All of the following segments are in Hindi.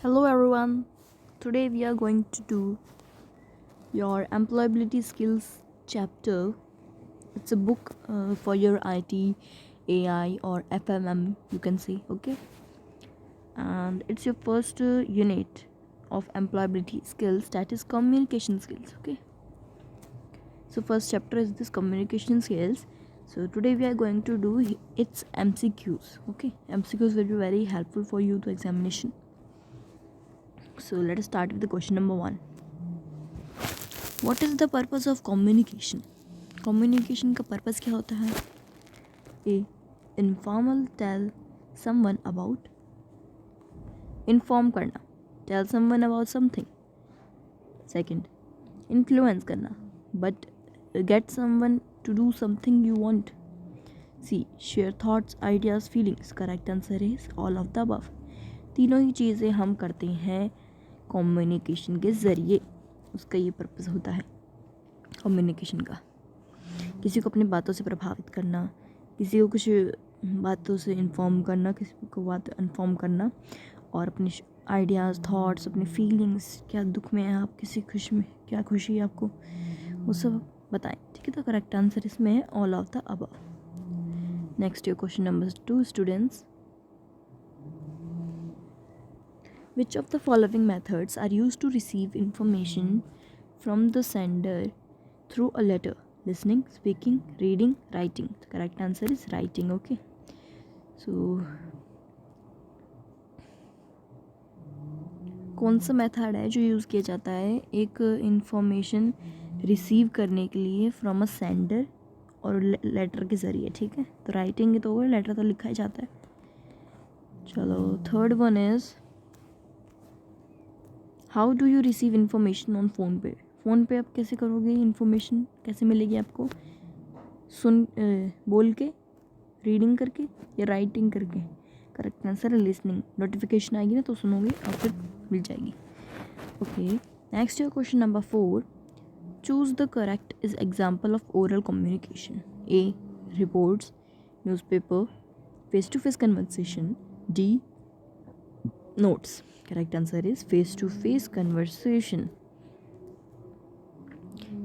Hello everyone. Today we are going to do your employability skills chapter. It's a book for your IT, AI or FMM you can say, okay? And it's your first unit of employability skills, that is communication skills, okay? So first chapter is this communication skills. So today we are going to do its MCQs, okay? MCQs will be very helpful for you to examination. So let us start with the question number 1. What is the purpose of communication? Communication का purpose क्या होता है? A. Informal, tell someone about. Inform करना, tell someone about something. Second, influence करना, but get someone to do something you want. C. Share thoughts, ideas, feelings. Correct answer is all of the above. तीनों ही चीज़ें हम करते हैं कम्युनिकेशन के ज़रिए. उसका ये पर्पज़ होता है कम्युनिकेशन का. किसी को अपनी बातों से प्रभावित करना, किसी को कुछ बातों से इन्फॉर्म करना, किसी को बात इन्फॉर्म करना, और अपने आइडियाज़, थॉट्स, अपने फीलिंग्स, क्या दुख में हैं आप, किसी खुश में क्या खुशी है आपको, वो सब बताएं. ठीक है, तो करेक्ट आंसर इसमें है all of the above. Next your question number 2 students. Which of the following methods are used to receive information from the sender through a letter? Listening, speaking, reading, writing. The correct answer is writing. Okay. So कौन सा मेथड है जो यूज़ किया जाता है एक इंफॉर्मेशन रिसीव करने के लिए फ्रॉम अ सेंडर और लेटर के ज़रिए? ठीक है, तो राइटिंग तो होगा, लेटर तो लिखा ही जाता है. चलो, third one is how do you receive information on phone पे? फ़ोन पे आप कैसे करोगे, इन्फॉर्मेशन कैसे मिलेगी आपको? बोल के, रीडिंग करके, या राइटिंग करके? करेक्ट आंसर है लिसनिंग. नोटिफिकेशन आएगी ना तो सुनोगे और फिर मिल जाएगी. Okay, next your question number 4. Choose the correct is example of oral communication. A. Reports, newspaper, face to face conversation. D. Notes. Correct answer is face to face conversation.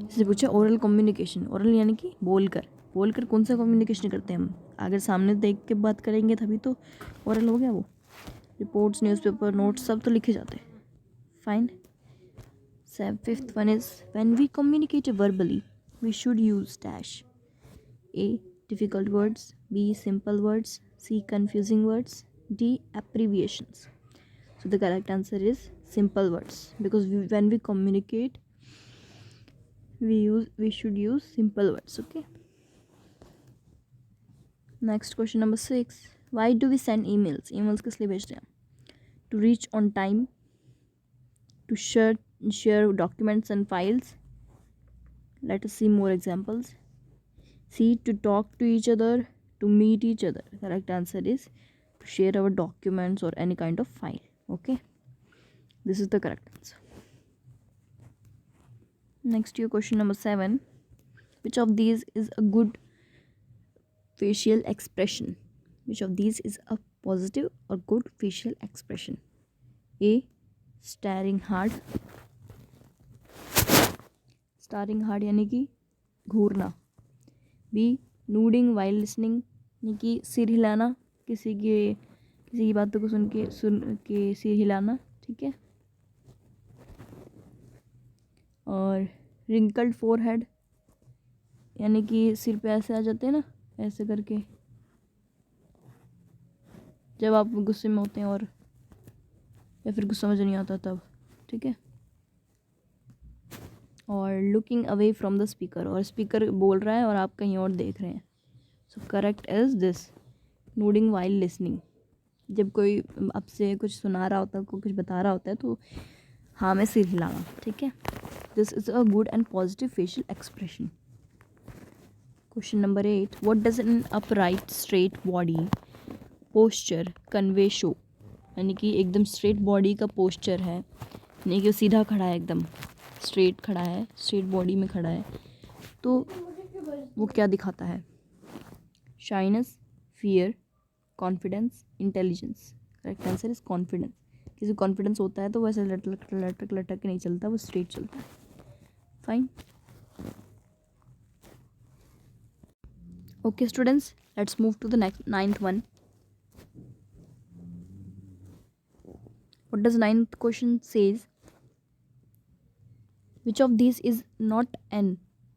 इससे पूछा ओरल कम्युनिकेशन. ओरल यानी कि बोलकर. बोलकर कौन सा कम्युनिकेशन करते हैं हम? अगर सामने देख के बात करेंगे तभी तो ओरल हो गया वो. रिपोर्ट्स, न्यूज़पेपर, नोट्स सब तो लिखे जाते हैं. Fine. Fifth one is when we communicate verbally we should use dash. A. Difficult words. B. Simple words. C. Confusing words. D. Abbreviations. So the correct answer is simple words, because when we communicate we should use simple words. Okay. Next question number 6. Why do we send emails? Emails किस लिए भेजते हैं? To reach on time, to share documents and files. Let us see more examples. C. To talk to each other, to meet each other. Correct answer is to share our documents or any kind of file. Okay, this is the correct answer. Next your question number 7. Which of these is a good facial expression? Which of these is a positive or good facial expression? A. Staring hard. Staring hard यानी कि घूरना. B. Nodding while listening यानी कि सिर हिलाना, किसी की बातों को सुन के सिर हिलाना. ठीक है. और रिंकल्ड फोरहेड यानी कि सिर पे ऐसे आ जाते हैं ना, ऐसे करके, जब आप गुस्से में होते हैं और या फिर गुस्सा समझ नहीं आता तब. ठीक है. और looking away from the speaker, और स्पीकर बोल रहा है और आप कहीं और देख रहे हैं. So correct is this nodding while listening. जब कोई आपसे कुछ सुना रहा होता है, कोई कुछ बता रहा होता है तो हाँ में सिर हिलाना. ठीक है. This is a good and positive facial expression. Question number 8. What does N upright straight body posture convey show? यानी कि एकदम स्ट्रेट बॉडी का पोस्चर है, यानी कि सीधा खड़ा है, एकदम स्ट्रेट खड़ा है, स्ट्रेट बॉडी में खड़ा है, तो वो क्या दिखाता है? Shyness, fear, confidence, intelligence. Correct answer is confidence. किसी कॉन्फिडेंस होता है तो वैसे लटक लटक लटक के नहीं चलता, वो स्ट्रेट चलता है. Fine. Okay students, let's move to the next ninth one. What does ninth question says? Which of these is not an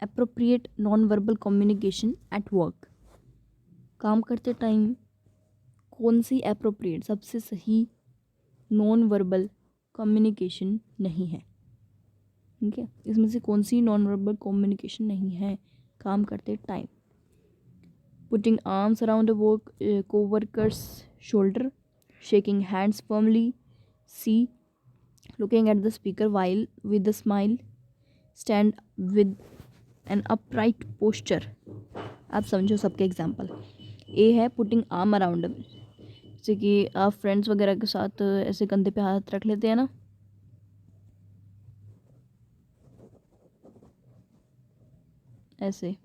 appropriate non-verbal communication at work? काम करते टाइम कौन सी appropriate सबसे सही non-verbal communication नहीं है? ठीक है, इसमें से कौन सी non-verbal communication नहीं है काम करते time? Putting arms around a co-worker's shoulder, shaking hands firmly, C. looking at the speaker while with a smile, stand with an upright posture. आप समझो सबके एग्जाम्पल. ए है पुटिंग आर्म अराउंड, जैसे कि आप फ्रेंड्स वगैरह के साथ ऐसे कंधे पे हाथ रख लेते हैं ना, ऐसे.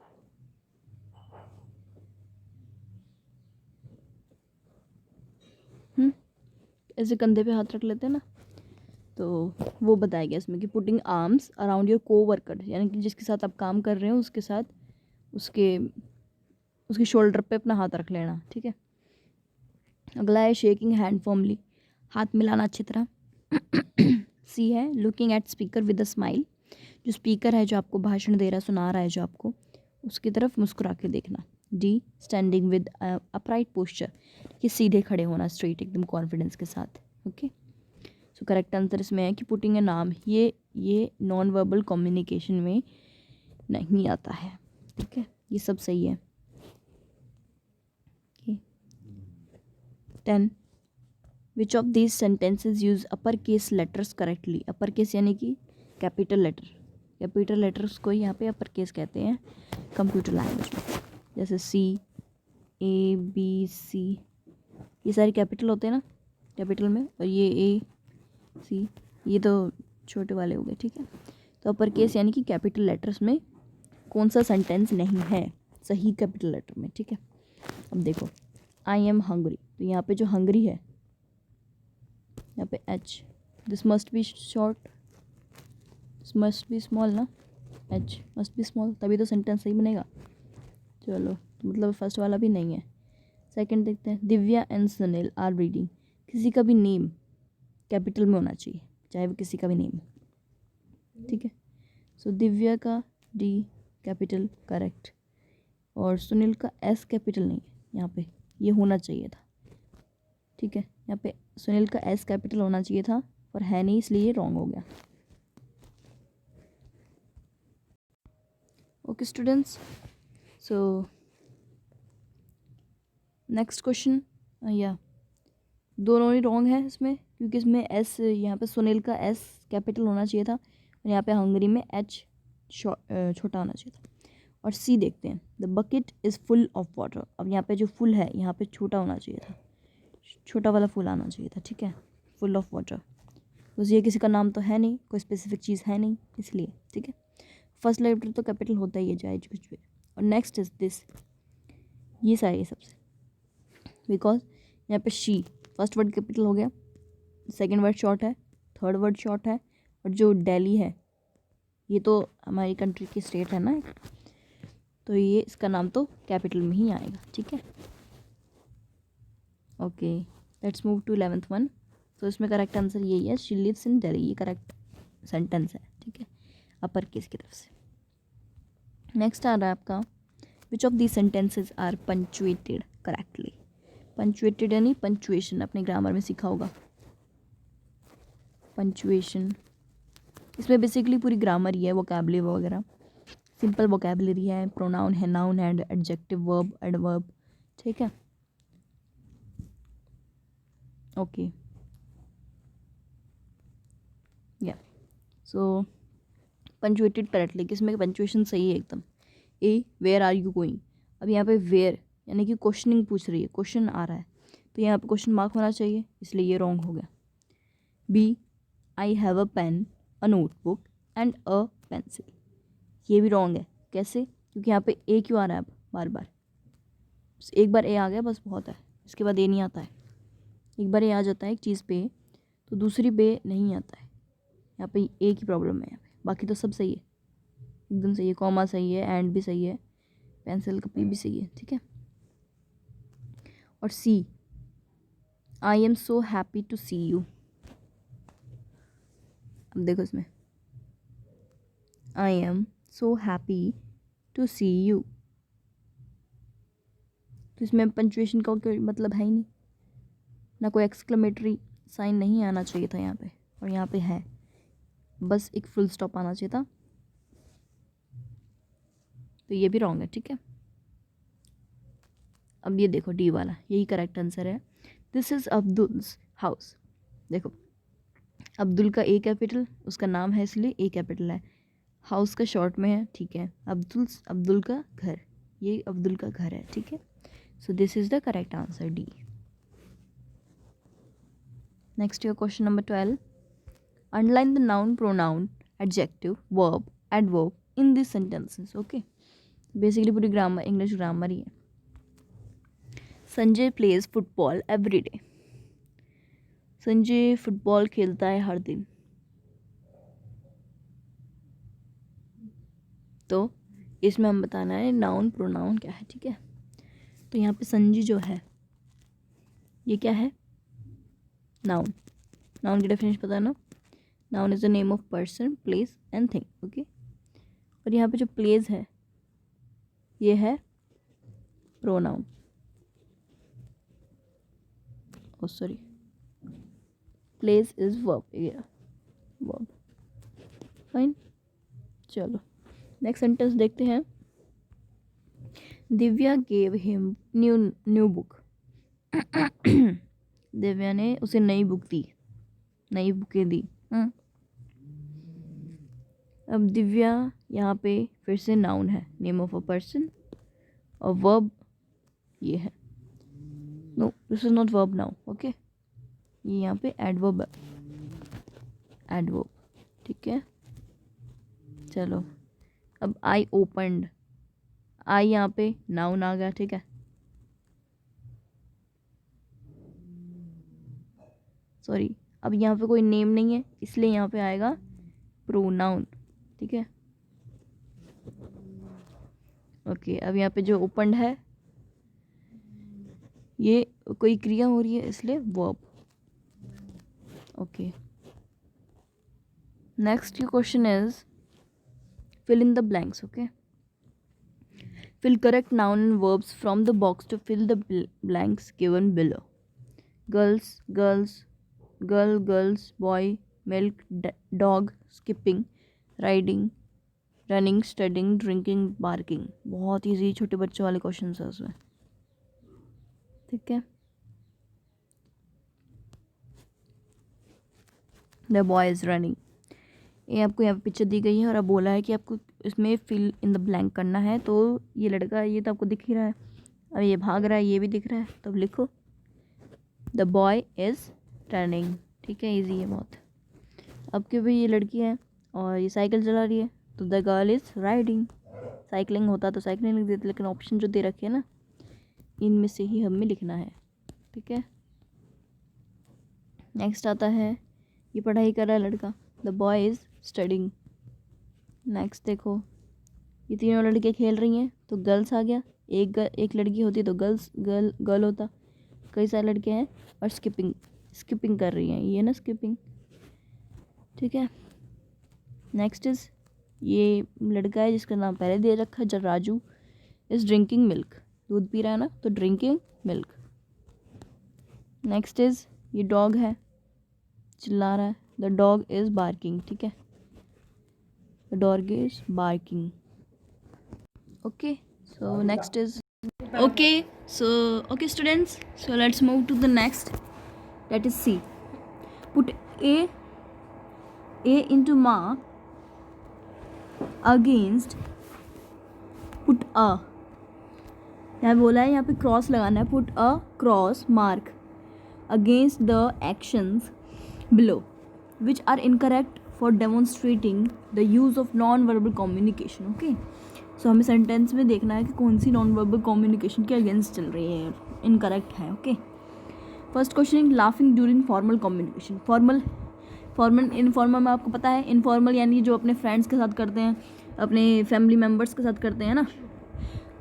ऐसे कंधे पे हाथ रख लेते हैं ना, तो वो बताया गया इसमें कि पुटिंग आर्म्स अराउंड योर को वर्कर, यानी कि जिसके साथ आप काम कर रहे हो उसके साथ उसके शोल्डर पे अपना हाथ रख लेना. ठीक है. अगला है शेकिंग हैंड फर्मली, हाथ मिलाना अच्छी तरह. सी है looking at speaker with a smile, जो स्पीकर है जो आपको भाषण दे रहा है, सुना रहा है जो आपको, उसकी तरफ मुस्कुरा के देखना. D standing with upright posture, कि सीधे खड़े होना, स्ट्रेट एकदम कॉन्फिडेंस के साथ. ओके. सो करेक्ट आंसर इसमें है कि पुटिंग ए नाम, ये नॉन वर्बल कम्युनिकेशन में नहीं आता है. ठीक है, ये सब सही है. 10. विच of these sentences use upper case letters correctly? Upper case यानी कि कैपिटल लेटर. कैपिटल लेटर्स को यहाँ पे अपर केस कहते हैं कंप्यूटर लैंग्वेज में. जैसे सी, ए, बी, सी, ये सारे कैपिटल होते हैं ना कैपिटल में, और ये ए, सी, ये तो छोटे वाले हो गए. ठीक है. तो अपर केस यानी कि कैपिटल लेटर्स में कौन सा सेंटेंस नहीं है सही कैपिटल लेटर में. ठीक है. अब देखो, आई एम हंग्री, तो यहाँ पे जो हंग्री है यहाँ पे H, this must be short, this must be small ना, एच मस्ट बी स्मॉल, तभी तो सेंटेंस सही बनेगा. चलो, तो मतलब फर्स्ट वाला भी नहीं है. सेकंड देखते हैं. Divya and Sunil are reading, किसी का भी नेम कैपिटल में होना चाहिए, चाहे वो किसी का भी नेम हो. ठीक है. सो दिव्या का डी कैपिटल करेक्ट, और सुनील का एस कैपिटल नहीं है यहाँ पे, ये होना चाहिए था. ठीक है, यहाँ पे सुनील का एस कैपिटल होना चाहिए था और है नहीं, इसलिए ये रॉन्ग हो गया. Okay students, so next question. या दोनों ही रॉन्ग है इसमें, क्योंकि इसमें एस, यहाँ पे सुनील का एस कैपिटल होना चाहिए था और यहाँ पे हंगरी में एच छोटा होना चाहिए था. और सी देखते हैं. The bucket is full of water, अब यहाँ पे जो फुल है यहाँ पे छोटा होना चाहिए था, छोटा वाला फुल आना चाहिए था. ठीक है. फुल ऑफ वाटर, बस ये किसी का नाम तो है नहीं, कोई स्पेसिफिक चीज़ है नहीं, इसलिए. ठीक है. फर्स्ट लेटर तो कैपिटल होता ही है, चाहे कुछ भी. और नेक्स्ट इज दिस, ये सारे सबसे, बिकॉज यहाँ पे शी फर्स्ट वर्ड कैपिटल हो गया, सेकंड वर्ड शॉर्ट है, थर्ड वर्ड शॉर्ट है, और जो दिल्ली है ये तो हमारी कंट्री की स्टेट है ना, तो ये इसका नाम तो कैपिटल में ही आएगा. ठीक है. Okay, let's move to 11th one. तो इसमें करेक्ट आंसर यही है, शी लिव्स इन दिल्ली, ये करेक्ट सेंटेंस है. ठीक है, अपर केस की तरफ से. नेक्स्ट आ रहा है आपका, which of these sentences are punctuated correctly? Punctuated यानी पंचुएशन, अपने ग्रामर में सीखा होगा पंचुएशन. इसमें बेसिकली पूरी ग्रामर ही है, वोकैबुलरी वगैरह, सिंपल वोकैबुलरी है, प्रोनाउन है, नाउन है, एडजेक्टिव, वर्ब, एडवर्ब. ठीक है. ओके, या सो पंचुएटेड करेक्टली, किसमें पंचुएशन सही है एकदम. ए, वेयर आर यू गोइंग, अब यहाँ पे वेयर यानी कि क्वेश्चनिंग पूछ रही है, क्वेश्चन आ रहा है, तो यहाँ पे क्वेश्चन मार्क होना चाहिए, इसलिए ये रॉन्ग हो गया. B, I have a pen, a notebook and a pencil, ये भी रॉन्ग है. कैसे? क्योंकि यहाँ पे ए क्यों आ रहा है अब बार बार, एक बार ए आ गया बस बहुत है, इसके बाद ए नहीं आता है. एक बार ए आ जाता है एक चीज़ पे तो दूसरी बे नहीं आता है। यहाँ पे एक ही प्रॉब्लम है, यहाँ पे बाकी तो सब सही है, एकदम सही है। कॉमा सही है, एंड भी सही है, पेंसिल का पी भी सही है, ठीक है। और see, I am so happy to see you. अब देखो इसमें, I am so happy to see you, तो इसमें पंचुएशन का कोई मतलब है ही नहीं, ना कोई एक्सक्लेमेटरी साइन नहीं आना चाहिए था यहाँ पे, और यहाँ पे है, बस एक फुल स्टॉप आना चाहिए था, तो ये भी रॉन्ग है, ठीक है। अब ये देखो डी वाला, यही करेक्ट आंसर है। This is Abdul's house. देखो अब्दुल का ए कैपिटल, उसका नाम है इसलिए ए कैपिटल है, हाउस का शॉर्ट में है, ठीक है। अब्दुल का घर, ये अब्दुल का घर है, ठीक है। So this is the correct answer, D. Next your question number 12, underline the noun, pronoun, adjective, verb, adverb in this sentences. Okay, basically पूरी ग्रामर, इंग्लिश ग्रामर ही है। Sanjay plays football every day. Sanjay football खेलता है हर दिन, तो इसमें हम बताना है नाउन प्रोनाउन क्या है, ठीक है। तो यहाँ पे संजय जो है ये क्या है, नाउन। नाउन की डेफिनेशन पता है ना, noun is the name of person, place and thing, okay. और यहाँ पे जो प्लेस है ये है pronoun, oh sorry, place is verb, verb, fine. चलो नेक्स्ट सेंटेंस देखते हैं। Divya gave him new book. Divya ने उसे नई बुक दी, नई बुकें दी। अब दिव्या यहाँ पे फिर से नाउन है, नेम ऑफ अ पर्सन, और वर्ब ये है, no this is not verb now, okay. ये यहाँ पे एडवर्ब है, एडवर्ब, ठीक है। चलो अब आई ओपनड, आई यहाँ पे नाउन आ गया, ठीक है। सॉरी, अब यहाँ पे कोई नेम नहीं है इसलिए यहाँ पे आएगा प्रोनाउन, ठीक है। ओके, अब यहाँ पे जो ओपनड है ये कोई क्रिया हो रही है इसलिए verb, okay. Next question is fill in the blanks, okay. Fill correct noun and verbs from the box to fill the blanks given below. Girls, girls, girls, boy, milk, dog, skipping, riding, running, studying, drinking, barking. बहुत ईजी छोटे बच्चों वाले क्वेश्चन है उसमें, ठीक है। The boy is running. ये आपको यहाँ पे पिक्चर दी गई है और अब बोला है कि आपको इसमें फिल इन द ब्लैंक करना है। तो ये लड़का, ये तो आपको दिख ही रहा है, अब ये भाग रहा है, ये भी दिख रहा है, तो अब लिखो द बॉय इज़ रनिंग, ठीक है, इजी है बहुत। अब क्योंकि ये लड़की है और ये साइकिल चला रही है, तो the girl is riding. Cycling होता तो साइकिलिंग लिख देते, लेकिन ऑप्शन जो दे रखे हैं ना, इनमें से ही हमें लिखना है, ठीक है। नेक्स्ट आता है, ये पढ़ाई कर रहा है लड़का, the boy is studying. Next देखो, ये तीनों लड़के खेल रही हैं, तो गर्ल्स आ गया, एक लड़की होती तो गर्ल होता, कई सारे लड़के हैं। और स्किपिंग कर रही हैं, ये ना स्किपिंग, ठीक है। नेक्स्ट इज, ये लड़का है जिसका नाम पहले दे रखा है, राजू, इज ड्रिंकिंग मिल्क, दूध पी रहा है ना, तो ड्रिंकिंग मिल्क। नेक्स्ट इज, ये डॉग है, चिल्ला रहा है, द डॉग इज बार्किंग, ठीक है, the dog is barking, okay. So next is, okay, okay students, so let's move to the next, that is C. Put a into mark against, put a, यहाँ बोला है यहाँ पे क्रॉस लगाना है, put a cross mark against the actions below which are incorrect for demonstrating the use of non-verbal communication, okay. सो हमें सेंटेंस में देखना है कि कौन सी नॉन वर्बल कम्युनिकेशन के अगेंस्ट चल रही है, इनकरेक्ट है, okay. First question, laughing during formal communication. Formal informal में आपको पता है, इनफॉर्मल यानी जो अपने फ्रेंड्स के साथ करते हैं, अपने फैमिली मेम्बर्स के साथ करते हैं ना,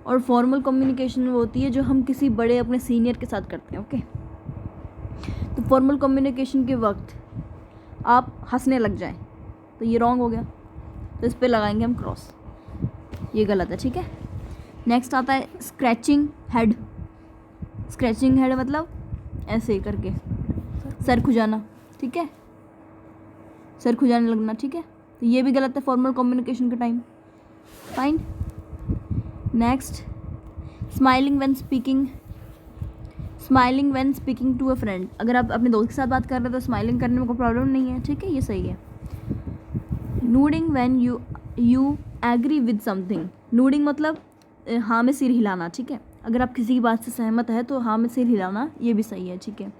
और फॉर्मल कम्युनिकेशन वो होती है जो हम किसी बड़े अपने सीनियर के साथ करते हैं। ओके, तो फॉर्मल कम्युनिकेशन के वक्त आप हंसने लग जाएं तो ये रॉन्ग हो गया, तो इस पे लगाएंगे हम क्रॉस, ये गलत है, ठीक है। नेक्स्ट आता है स्क्रैचिंग हेड। स्क्रैचिंग हेड मतलब ऐसे ही करके सर खुजाना, ठीक है, सर खुजाने लगना, ठीक है, तो ये भी गलत है फॉर्मल कम्युनिकेशन के time. Fine. Next, smiling when speaking to a friend. अगर आप अपने दोस्त के साथ बात कर रहे हैं तो स्माइलिंग करने में कोई प्रॉब्लम नहीं है, ठीक है, ये सही है। Nodding when you agree with something. Nodding मतलब हाँ में सिर हिलाना, ठीक है, अगर आप किसी की बात से सहमत है तो हाँ में सिर हिलाना, ये भी सही है, ठीक है।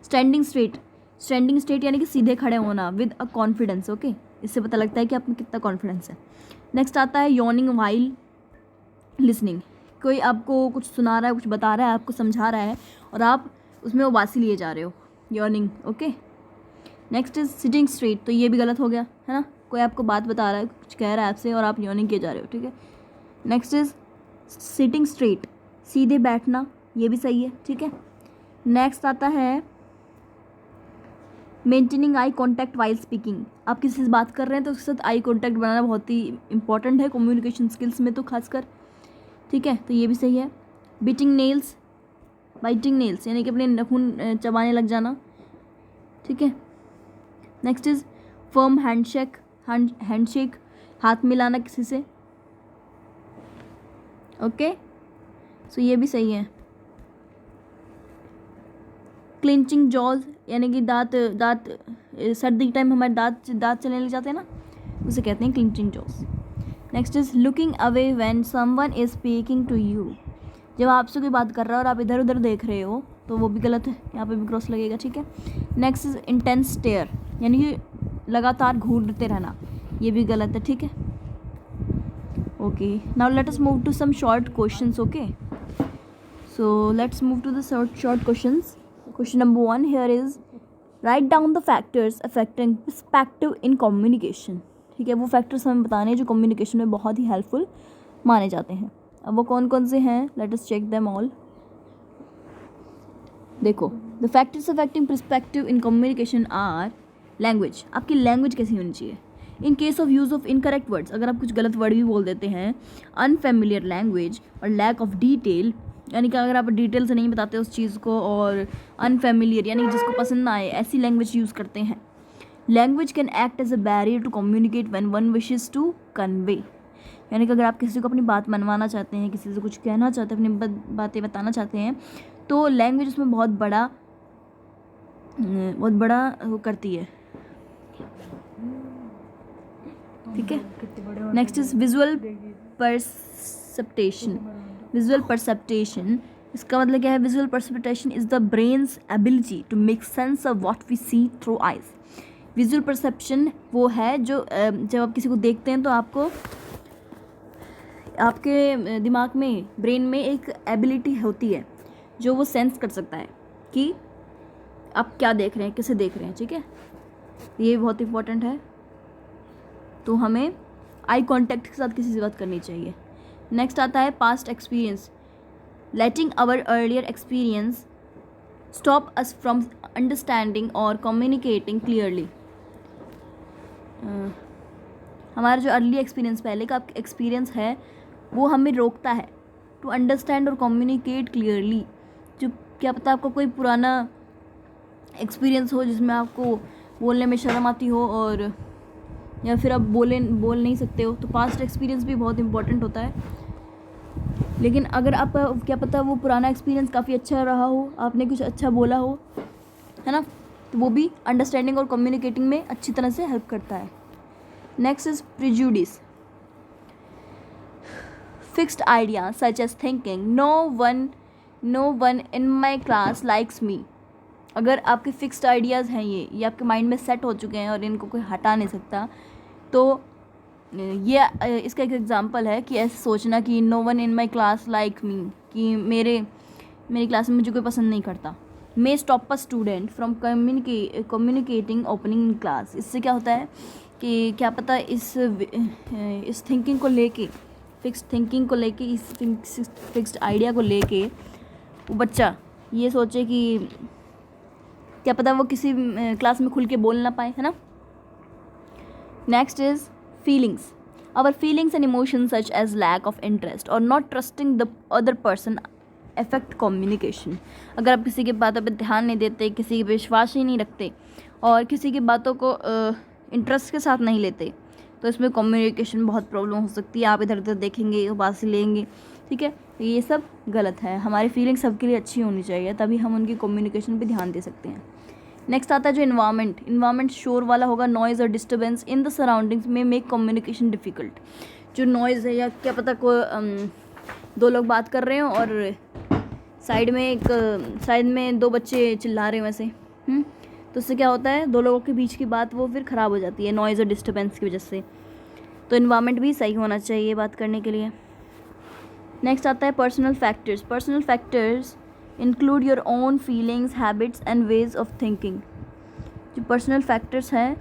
स्टैंडिंग स्ट्रेट यानी कि सीधे खड़े होना विद अ कॉन्फिडेंस। ओके, इससे पता लगता है कि आप में कितना कॉन्फिडेंस है। नेक्स्ट आता है यॉर्निंग वाइल लिसनिंग। कोई आपको कुछ सुना रहा है, कुछ बता रहा है, आपको समझा रहा है और आप उसमें उबासी लिए जा रहे हो, yawning. Okay. Next is sitting straight, तो ये भी गलत हो गया है ना, कोई आपको बात बता रहा है, कुछ कह रहा है आपसे और आप यॉर्निंग किए जा रहे हो, ठीक है। नेक्स्ट इज सिटिंग स्ट्रेट, सीधे बैठना, ये भी सही है, ठीक है। नेक्स्ट आता है maintaining eye contact while speaking. आप किसी से बात कर रहे हैं तो उसके साथ आई कॉन्टैक्ट बनाना बहुत ही इंपॉर्टेंट है कम्युनिकेशन स्किल्स में तो खासकर, ठीक है, तो ये भी सही है। बाइटिंग नेल्स यानी कि अपने नाखून चबाने लग जाना, ठीक है। नेक्स्ट इज फर्म हैंडशेक, हाथ मिलाना किसी से, ओके, सो ये भी सही है। क्लिंचिंग जॉज यानी कि दांत सर्दी के टाइम हमारे दांत चलने लग जाते हैं ना, उसे कहते हैं clenching jaws. Next is looking away when someone is speaking to you. जब आपसे कोई बात कर रहा है और आप इधर उधर देख रहे हो तो वो भी गलत है, यहाँ पे भी क्रॉस लगेगा, ठीक है। नेक्स्ट इज इंटेंस स्टेयर यानी कि लगातार घूरते रहना, ये भी गलत है, ठीक है। Okay, now let us move to some short questions. Okay, so let's move to the short questions. Question number 1 here is write down the factors affecting perspective in communication। ठीक है, वो फैक्टर्स हमें बताने हैं जो कम्युनिकेशन में बहुत ही हेल्पफुल माने जाते हैं। अब वो कौन कौन से हैं, let us check them all. देखो, the factors affecting perspective in communication are language, आपकी लैंग्वेज कैसी होनी चाहिए। In case of use of incorrect words, अगर आप कुछ गलत वर्ड भी बोल देते हैं, अनफेमिलियर लैंग्वेज और लैक ऑफ डिटेल यानी कि अगर आप डिटेल से नहीं बताते उस चीज़ को, और अनफेमिलियर यानी कि जिसको पसंद ना आए, ऐसी लैंग्वेज यूज़ करते हैं। Language can act as a barrier to communicate when one wishes to convey, यानी कि अगर आप किसी को अपनी बात मनवाना चाहते हैं, किसी से कुछ कहना चाहते हैं, अपनी बातें बताना चाहते हैं, तो लैंग्वेज उसमें बहुत बड़ा वो करती है, ठीक है। Next is visual perception. इसका मतलब क्या है, visual perception is the brain's ability to make sense of what we see through eyes. Visual perception वो है जो जब आप किसी को देखते हैं तो आपके दिमाग में, ब्रेन में एक एबिलिटी होती है जो वो सेंस कर सकता है कि आप क्या देख रहे हैं, किसे देख रहे हैं, ठीक है, ये बहुत इंपॉर्टेंट है। तो हमें आई कांटेक्ट के साथ किसी से बात करनी चाहिए। नेक्स्ट आता है past experience, letting our earlier experience stop us from understanding और कम्युनिकेटिंग क्लियरली। हमारा जो अर्ली एक्सपीरियंस, पहले का एक्सपीरियंस है, वो हमें रोकता है टू अंडरस्टैंड और कम्युनिकेट क्लियरली। जो क्या पता आपको कोई पुराना एक्सपीरियंस हो जिसमें आपको बोलने में शर्म आती हो, और या फिर आप बोल नहीं सकते हो, तो पास्ट एक्सपीरियंस भी बहुत इंपॉर्टेंट होता है। लेकिन अगर आप क्या पता वो पुराना एक्सपीरियंस काफ़ी अच्छा रहा हो, आपने कुछ अच्छा बोला हो, है ना, तो वो भी अंडरस्टैंडिंग और कम्युनिकेटिंग में अच्छी तरह से हेल्प करता है। Next is prejudice, fixed idea such as thinking no one in my class likes me. अगर आपके फिक्स्ड आइडियाज़ हैं, ये आपके माइंड में सेट हो चुके हैं और इनको कोई हटा नहीं सकता, तो ये इसका एक एग्जांपल है कि ऐसे सोचना कि no one in my class like me, कि मेरी क्लास में मुझे कोई पसंद नहीं करता, may stop a student from communicating opening in class. इससे क्या होता है कि क्या पता इस थिंकिंग को लेके, फिक्स्ड थिंकिंग को लेके, इस फिक्स्ड आइडिया को लेके वो बच्चा ये सोचे कि क्या पता वो किसी क्लास में खुल के बोल ना पाए, है ना। Next is feelings. Our feelings and emotions such as lack of interest और not trusting the other person affect communication. अगर आप किसी की बातों पे ध्यान नहीं देते, किसी पे विश्वास ही नहीं रखते और किसी की बातों को इंटरेस्ट के साथ नहीं लेते, तो इसमें कम्युनिकेशन बहुत प्रॉब्लम हो सकती है। आप इधर उधर देखेंगे, उबासी लेंगे, ठीक है। ये सब गलत है। हमारी फीलिंग्स सबके लिए अच्छी होनी चाहिए, तभी हम उनकी कम्युनिकेशन पे ध्यान दे सकते हैं। नेक्स्ट आता है जो इन्वायरमेंट शोर वाला होगा, नॉइज़ और डिस्टर्बेंस इन द सराउंडिंग्स में मेक कम्युनिकेशन डिफ़िकल्ट। जो नॉइज़ है, या क्या पता को दो लोग बात कर रहे हो और साइड में दो बच्चे चिल्ला रहे हो वैसे, तो उससे क्या होता है, दो लोगों के बीच की बात वो फिर ख़राब हो जाती है नॉइज़ और डिस्टर्बेंस की वजह से। तो इन्वायरमेंट भी सही होना चाहिए बात करने के लिए। नेक्स्ट आता है personal factors include your own feelings, habits and ways of thinking. जो पर्सनल फैक्टर्स हैं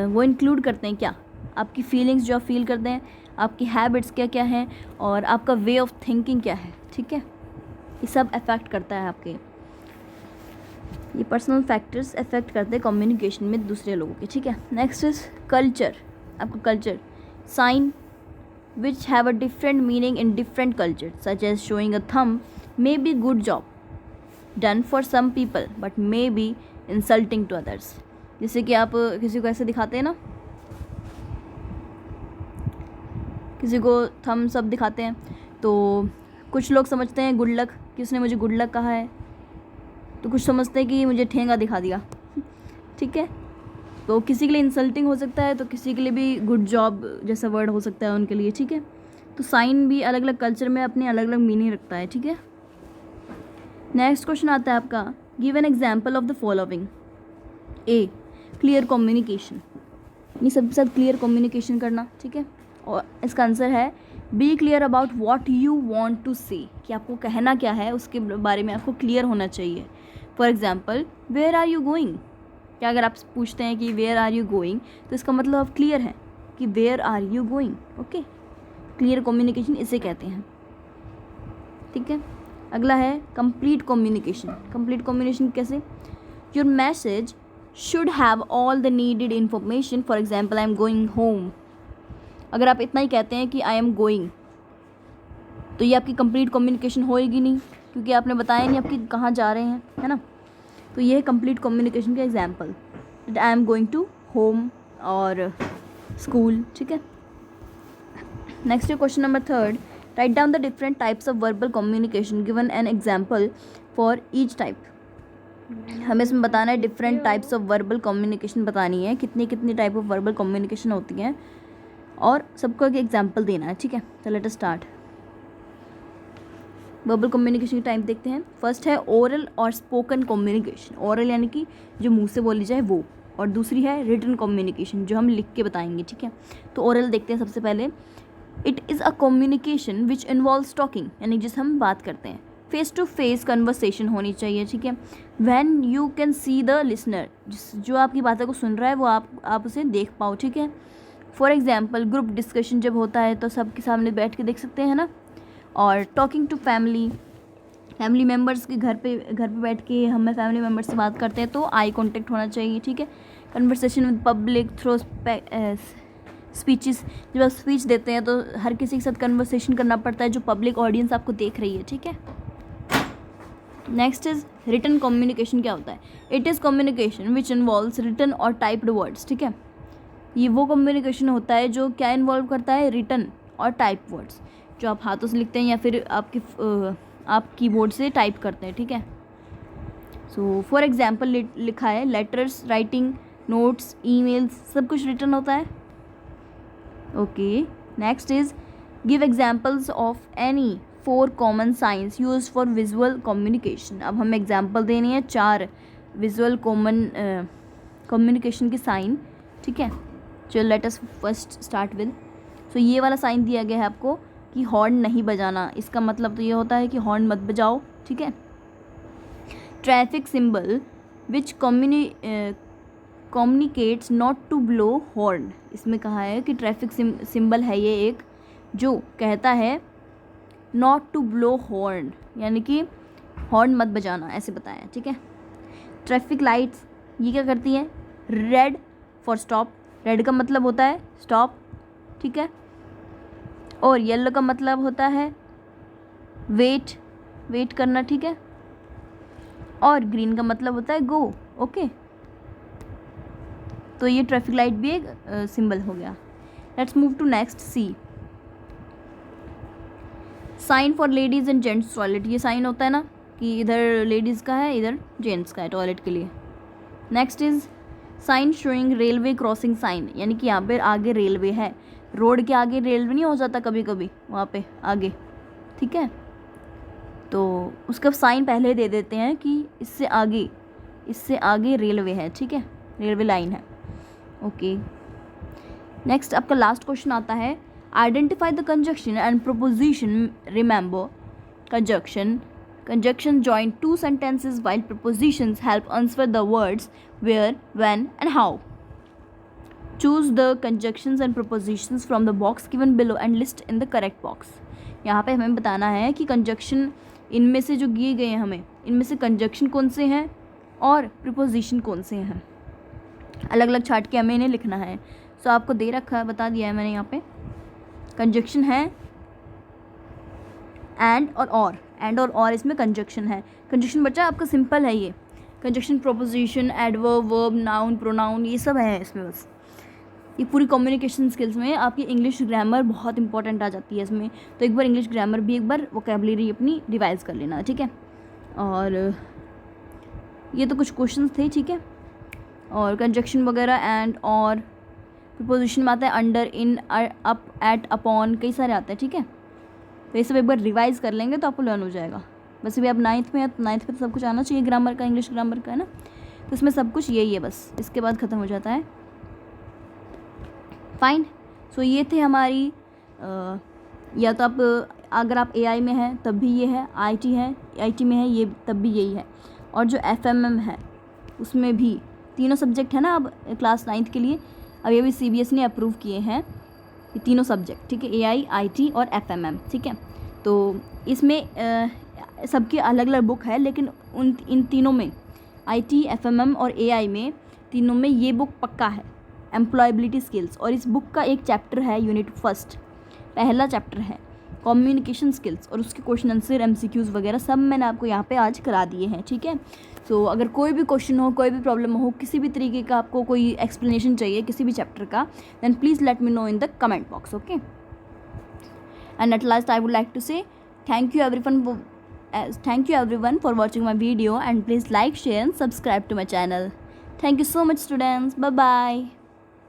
वो इंक्लूड करते हैं क्या, आपकी फीलिंग्स जो आप फील करते हैं, आपकी हैबिट्स क्या क्या हैं और आपका वे ऑफ थिंकिंग क्या है, ठीक है। ये सब अफेक्ट करता है आपके, ये पर्सनल फैक्टर्स अफेक्ट करते हैं कम्युनिकेशन में दूसरे लोगों के, ठीक है। Next is culture. आपका culture, sign which have a different meaning in different cultures, such as showing a thumb may be good job done for some people but may be insulting to others। जैसे कि आप किसी को ऐसे दिखाते हैं ना, किसी को थम्स अप दिखाते हैं, तो कुछ लोग समझते हैं गुड लक, कि उसने मुझे गुड लक कहा है, तो कुछ समझते हैं कि मुझे ठेंगा दिखा दिया, ठीक है। तो किसी के लिए इंसल्टिंग हो सकता है, तो किसी के लिए भी गुड जॉब जैसा वर्ड हो सकता है उनके लिए, ठीक है। तो साइन भी अलग अलग कल्चर में अपनी अलग अलग मीनिंग रखता है, ठीक है। नेक्स्ट क्वेश्चन आता है आपका, give an example of the following. A, clear communication, ये सबके साथ क्लियर कम्युनिकेशन करना, ठीक है। और इसका आंसर है be clear about what you want to say, कि आपको कहना क्या है उसके बारे में आपको क्लियर होना चाहिए। For example, where are you going, क्या अगर आप पूछते हैं कि वेयर आर यू गोइंग, तो इसका मतलब आप क्लियर है कि where are you going, okay. Clear communication इसे कहते हैं, ठीक है। अगला है कंप्लीट कम्युनिकेशन। कंप्लीट कम्युनिकेशन कैसे, your message should have all the needed information. For example, I am going home. अगर आप इतना ही कहते हैं कि आई एम गोइंग, तो ये आपकी कंप्लीट कम्युनिकेशन होएगी नहीं, क्योंकि आपने बताया नहीं आपकी कहाँ जा रहे हैं, है ना। तो ये है कंप्लीट कम्युनिकेशन का example, that I am going to home और स्कूल, ठीक है। नेक्स्ट है question number 3, write down the different types of verbal communication, given an example for each type. हमें इसमें बताना है different types of verbal communication बतानी है, कितनी कितनी टाइप ऑफ वर्बल कम्युनिकेशन होती हैं और सबको एक एग्जाम्पल देना है, ठीक है। तो let us start. Verbal communication की टाइप देखते हैं। फर्स्ट है ओरल और स्पोकन कम्युनिकेशन। ओरल यानी कि जो मुंह से बोली जाए वो, और दूसरी है रिटन कम्युनिकेशन, जो हम लिख के बताएंगे, ठीक है। तो ओरल देखते हैं सबसे पहले। It is a communication which involves talking, यानी जिस हम बात करते हैं। फेस टू फेस कन्वर्सेशन होनी चाहिए, ठीक है। When you can see the listener, जो आपकी बातों को सुन रहा है वो आप उसे देख पाओ, ठीक है। फॉर एग्जाम्पल, ग्रुप डिस्कशन जब होता है तो सबके सामने बैठ के देख सकते हैं ना। और टॉकिंग टू फैमिली मेम्बर्स के घर पे बैठ के हम फैमिली मेम्बर्स से बात करते हैं तो आई कांटेक्ट होना चाहिए, ठीक है। Conversation with public through speeches, जब आप स्पीच देते हैं तो हर किसी के साथ कन्वर्सेशन करना पड़ता है जो पब्लिक ऑडियंस आपको देख रही है, ठीक है। Next is written communication. क्या होता है, it is communication which involves written और टाइप्ड वर्ड्स, ठीक है। ये वो कम्युनिकेशन होता है जो क्या इन्वॉल्व करता है, रिटन और टाइप वर्ड्स, जो आप हाथों से लिखते हैं या फिर आप कीबोर्ड से टाइप करते हैं, ठीक है। सो फॉर एग्जांपल लिखा है लेटर्स, राइटिंग, नोट्स, ईमेल्स, सब कुछ रिटन होता है, okay. Next is give examples of any 4 common signs used for visual communication. अब हमें एग्जांपल देनी है 4 विजुअल कॉमन कम्युनिकेशन के साइन, ठीक है। चलो let us first start with, so ये वाला साइन दिया गया है आपको कि हॉर्न नहीं बजाना। इसका मतलब तो ये होता है कि हॉर्न मत बजाओ, ठीक है। Traffic symbol which communicates not to blow horn. इसमें कहा है कि ट्रैफिक सिंबल है ये एक जो कहता है नॉट टू ब्लो हॉर्न, यानी कि हॉर्न मत बजाना, ऐसे बताया, ठीक है। ट्रैफिक लाइट्स ये क्या करती हैं? रेड फॉर स्टॉप, रेड का मतलब होता है स्टॉप, ठीक है। और येलो का मतलब होता है वेट, वेट करना, ठीक है। और ग्रीन का मतलब होता है गो, ओके। तो ये ट्रैफिक लाइट भी एक सिंबल हो गया। Let's move to next, C. Sign for ladies and gents toilet, ये साइन होता है ना कि इधर लेडीज़ का है इधर जेंट्स का है टॉयलेट के लिए। Next is sign showing railway crossing sign, यानी कि यहाँ पे आगे रेलवे है, रोड के आगे रेलवे नहीं हो जाता कभी कभी वहाँ पे आगे, ठीक है। तो उसका साइन पहले दे देते हैं कि इससे आगे रेलवे है, ठीक है, रेलवे लाइन है, ओके। नेक्स्ट आपका लास्ट क्वेश्चन आता है, identify the conjunction and preposition. Remember conjunction join two sentences while prepositions help answer the words where, when and how. Choose the conjunctions and prepositions from the box given below and list in the correct box. यहाँ पे हमें बताना है कि कंजक्शन इनमें से जो दिए गए हैं हमें, इनमें से कंजक्शन कौन से हैं और प्रिपोजिशन कौन से हैं, अलग अलग छाट के हमें इन्हें लिखना है। सो आपको दे रखा है, बता दिया है मैंने यहाँ पे। कंजक्शन है एंड और इसमें कंजक्शन है। कंजक्शन बच्चा आपका सिंपल है, ये conjunction proposition adverb verb noun pronoun ये सब है इसमें। बस ये पूरी कम्युनिकेशन स्किल्स में आपकी इंग्लिश ग्रामर बहुत इंपॉर्टेंट आ जाती है इसमें। तो एक बार इंग्लिश ग्रामर भी एक बार वोकेबलरी अपनी रिवाइज कर लेना, ठीक है। और ये तो कुछ क्वेश्चंस थे, ठीक है। और कंजक्शन वगैरह एंड और प्रिपोजिशन में आता है अंडर, इन, अप, एट, अपॉन, कई सारे आते हैं, ठीक है। तो ये सब एक बार रिवाइज कर लेंगे तो आपको लर्न हो जाएगा। वैसे भी आप नाइन्थ में है तो नाइन्थ में तो सब कुछ आना चाहिए ग्रामर का, इंग्लिश ग्रामर का, है ना। तो इसमें सब कुछ यही है, बस इसके बाद ख़त्म हो जाता है। फाइन। सो ये थे हमारी या तो आप अगर आप एआई में हैं तब भी ये है, आईटी में है ये तब भी यही है। और जो एफएमएम है उसमें भी तीनों सब्जेक्ट है ना अब क्लास 9th के लिए। अब ये भी सीबीएसई ने अप्रूव किए हैं ये तीनों सब्जेक्ट, ठीक है, एआई, आईटी और एफएमएम, ठीक है। तो इसमें सबकी अलग अलग बुक है, लेकिन इन तीनों में आईटी, एफएमएम और एआई में तीनों में ये बुक पक्का है, एम्प्लॉयबिलिटी स्किल्स। और इस बुक का एक चैप्टर है यूनिट फर्स्ट, पहला चैप्टर है कम्युनिकेशन स्किल्स, और उसके क्वेश्चन आंसर, एमसीक्यूज़ वगैरह सब मैंने आपको यहाँ पे आज करा दिए हैं, ठीक है। सो अगर कोई भी क्वेश्चन हो, कोई भी प्रॉब्लम हो, किसी भी तरीके का आपको कोई एक्सप्लेनेशन चाहिए किसी भी चैप्टर का, then please let me know in the comment box, okay. And at last I would like to say thank you everyone for watching my video, and please like, share and subscribe to my channel. Thank you so much students. Bye bye.